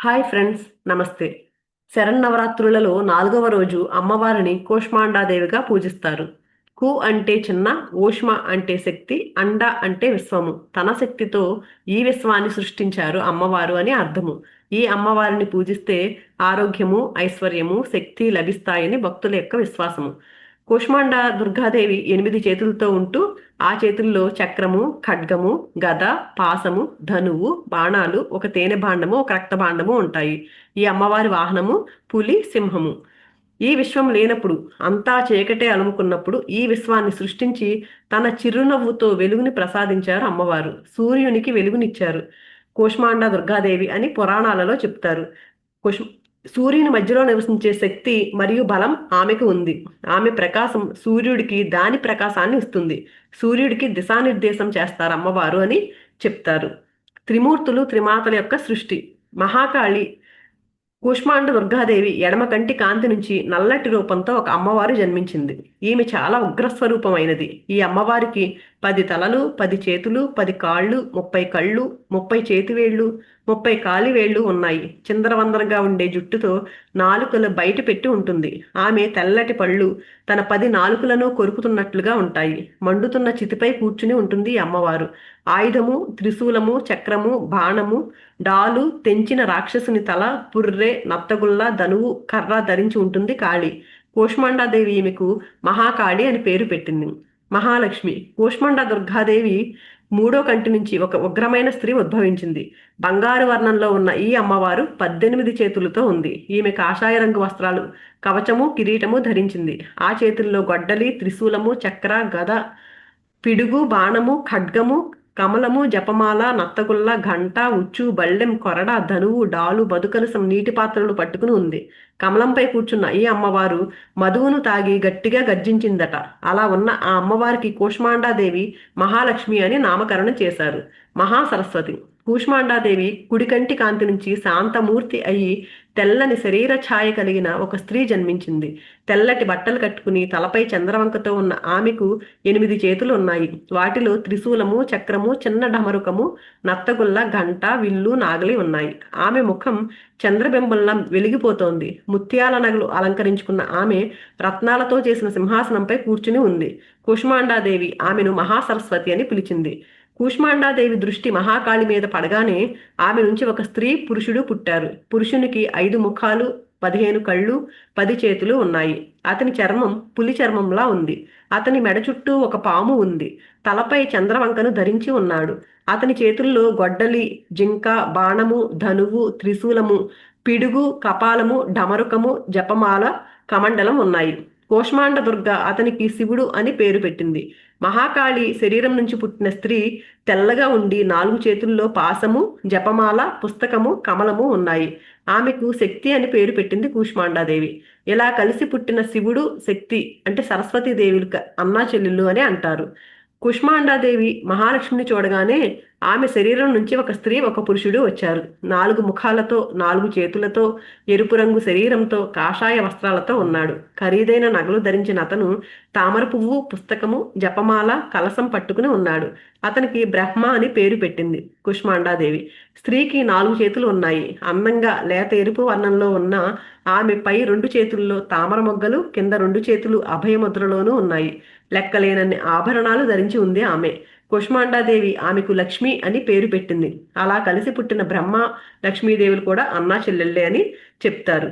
Hi friends, నమస్తే. శరన్నవరాత్రులలో 4వ రోజు అమ్మవారిని కూష్మాండాదేవిగా పూజిస్తారు. కు అంటే చిన్న, ఊష్మ అంటే శక్తి, అండ అంటే విశ్వము. తన శక్తితో ఈ విశ్వాన్ని సృష్టించారు అమ్మవారు అని అర్థము. ఈ అమ్మవారిని పూజిస్తే ఆరోగ్యము, ఐశ్వర్యము, శక్తి లభిస్తాయని భక్తుల యొక్క విశ్వాసము. కూష్మాండ దుర్గాదేవి 8 చేతులతో ఉంటూ ఆ చేతుల్లో చక్రము, ఖడ్గము, గద, పాసము, ధనువు, బాణాలు, ఒక తేనె భాండము, ఒక రక్త భాండము ఉంటాయి. ఈ అమ్మవారి వాహనము పులి, సింహము. ఈ విశ్వం లేనప్పుడు, అంతా చీకటే అలుముకున్నప్పుడు ఈ విశ్వాన్ని సృష్టించి తన చిరునవ్వుతో వెలుగుని ప్రసాదించారు అమ్మవారు. సూర్యునికి వెలుగునిచ్చారు. కూష్మాండ దుర్గాదేవి అని పురాణాలలో చెప్తారు. కుష్ సూర్యుని మధ్యలో నివసించే శక్తి మరియు బలం ఆమెకు ఉంది. ఆమె ప్రకాశం సూర్యుడికి దాని ప్రకాశాన్ని ఇస్తుంది. సూర్యుడికి దిశానిర్దేశం చేస్తారు అమ్మవారు అని చెప్తారు. త్రిమూర్తులు, త్రిమాతల యొక్క సృష్టి. మహాకాళి కూష్మాండ దుర్గాదేవి ఎడమ కంటి కాంతి నుంచి నల్లటి రూపంతో ఒక అమ్మవారు జన్మించింది. ఈమె చాలా ఉగ్రస్వరూపమైనది. ఈ అమ్మవారికి 10 తలలు, 10 చేతులు, 10 కాళ్ళు, 30 కళ్ళు, 30 చేతివేళ్లు, 30 కాలివేళ్లు ఉన్నాయి. చిందరవందరగా ఉండే జుట్టుతో నాలుకలు బయట పెట్టి ఉంటుంది. ఆమె తెల్లటి పళ్ళు తన 10 నాలుకలను కొరుకుతున్నట్లుగా ఉంటాయి. మండుతున్న చితిపై కూర్చుని ఉంటుంది ఈ అమ్మవారు. ఆయుధము, త్రిశూలము, చక్రము, బాణము, డాలు, తెంచిన రాక్షసుని తల, పుర్రె, నత్తగుల్ల, ధనువు, కర్ర ధరించి ఉంటుంది కాళి. కూష్మాండాదేవి ఈమెకు మహాకాళి అని పేరు పెట్టింది. మహాలక్ష్మి. కూష్మాండ దుర్గాదేవి 3వ కంటి నుంచి ఒక ఉగ్రమైన స్త్రీ ఉద్భవించింది. బంగారు వర్ణంలో ఉన్న ఈ అమ్మవారు 18 చేతులతో ఉంది. ఈమె కాషాయ రంగు వస్త్రాలు, కవచము, కిరీటము ధరించింది. ఆ చేతుల్లో గొడ్డలి, త్రిశూలము, చక్ర, గద, పిడుగు, బాణము, ఖడ్గము, కమలము, జపమాల, నత్తగుల్ల, ఘంట, ఉచ్చు, బళ్ళెం, కొరడ, ధనువు, డాలు, బదుకలసం, నీటి పాత్రలు పట్టుకుని ఉంది. కమలంపై కూర్చున్న ఈ అమ్మవారు మధువును తాగి గట్టిగా గర్జించిందట. అలా ఉన్న ఆ అమ్మవారికి కూష్మాండాదేవి మహాలక్ష్మి అని నామకరణం చేశారు. మహాసరస్వతి. కూష్మాండాదేవి కుడికంటి కాంతి నుంచి శాంతమూర్తి అయి తెల్లని శరీర ఛాయ కలిగిన ఒక స్త్రీ జన్మించింది. తెల్లటి బట్టలు కట్టుకుని తలపై చంద్రవంకతో ఉన్న ఆమెకు 8 చేతులు ఉన్నాయి. వాటిలో త్రిశూలము, చక్రము, చిన్న డమరుకము, నత్తగుల్ల, ఘంట, విల్లు, నాగలి ఉన్నాయి. ఆమె ముఖం చంద్రబింబంలా వెలిగిపోతోంది. ముత్యాల నగలు అలంకరించుకున్న ఆమె రత్నాలతో చేసిన సింహాసనంపై కూర్చుని ఉంది. కూష్మాండాదేవి ఆమెను మహాసరస్వతి అని పిలిచింది. కూష్మాండాదేవి దృష్టి మహాకాళి మీద పడగానే ఆమె నుంచి ఒక స్త్రీ, పురుషుడు పుట్టారు. పురుషునికి 5 ముఖాలు, 15 కళ్ళు, 10 చేతులు ఉన్నాయి. అతని చర్మం పులి చర్మంలా ఉంది. అతని మెడ చుట్టూ ఒక పాము ఉంది. తలపై చంద్రవంకను ధరించి ఉన్నాడు. అతని చేతుల్లో గొడ్డలి, జింక, బాణము, ధనువు, త్రిశూలము, పిడుగు, కపాలము, డమరుకము, జపమాల, కమండలం ఉన్నాయి. కూష్మాండ దుర్గ అతనికి శివుడు అని పేరు పెట్టింది. మహాకాళి శరీరం నుంచి పుట్టిన స్త్రీ తెల్లగా ఉండి 4 చేతుల్లో పాసము, జపమాల, పుస్తకము, కమలము ఉన్నాయి. ఆమెకు శక్తి అని పేరు పెట్టింది కూష్మాండాదేవి. ఇలా కలిసి పుట్టిన శివుడు, శక్తి అంటే సరస్వతీదేవి అన్నా చెల్లెళ్ళు అని అంటారు. కుష్మాండాదేవి మహాలక్ష్మిని చూడగానే ఆమె శరీరం నుంచి ఒక స్త్రీ, ఒక పురుషుడు వచ్చారు. 4 ముఖాలతో, 4 చేతులతో, ఎరుపు రంగు శరీరంతో, కాషాయ వస్త్రాలతో ఉన్నాడు. ఖరీదైన నగలు ధరించిన అతను తామర పువ్వు, పుస్తకము, జపమాల, కలసం పట్టుకుని ఉన్నాడు. అతనికి బ్రహ్మ అని పేరు పెట్టింది కుష్మాండాదేవి. స్త్రీకి 4 చేతులు ఉన్నాయి. అందంగా లేత ఎరుపు వర్ణంలో ఉన్న ఆమె పై 2 చేతుల్లో తామర మొగ్గలు, కింద 2 చేతులు అభయముద్రలోనూ ఉన్నాయి. లెక్కలేనన్ని ఆభరణాలు ధరించి ఉంది ఆమె. కుష్మాండాదేవి ఆమెకు లక్ష్మి అని పేరు పెట్టింది. అలా కలిసి పుట్టిన బ్రహ్మ, లక్ష్మీదేవులు కూడా అన్నా చెల్లెళ్ళే అని చెప్తారు.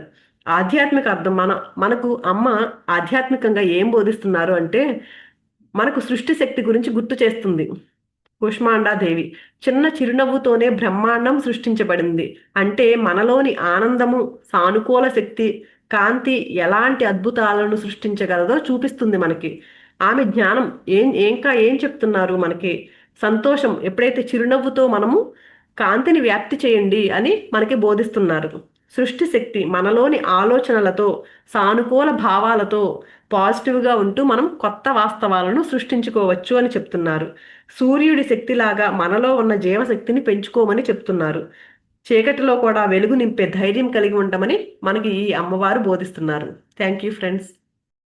ఆధ్యాత్మిక అర్థం. మనకు అమ్మ ఆధ్యాత్మికంగా ఏం బోధిస్తున్నారు అంటే, మనకు సృష్టి శక్తి గురించి గుర్తు చేస్తుంది. కుష్మాండాదేవి చిన్న చిరునవ్వుతోనే బ్రహ్మాండం సృష్టించబడింది. అంటే మనలోని ఆనందము, సానుకూల శక్తి, కాంతి ఎలాంటి అద్భుతాలను సృష్టించగలదో చూపిస్తుంది మనకి. ఆమె జ్ఞానం ఏం చెప్తున్నారు మనకి? సంతోషం. ఎప్పుడైతే చిరునవ్వుతో మనము కాంతిని వ్యాప్తి చేయండి అని మనకి బోధిస్తున్నారు. సృష్టి శక్తి మనలోని ఆలోచనలతో, సానుకూల భావాలతో పాజిటివ్గా ఉంటూ మనం కొత్త వాస్తవాలను సృష్టించుకోవచ్చు అని చెప్తున్నారు. సూర్యుడి శక్తిలాగా మనలో ఉన్న జీవశక్తిని పెంచుకోమని చెప్తున్నారు. చీకటిలో కూడా వెలుగు నింపే ధైర్యం కలిగి ఉండమని మనకి ఈ అమ్మవారు బోధిస్తున్నారు. Thank you friends.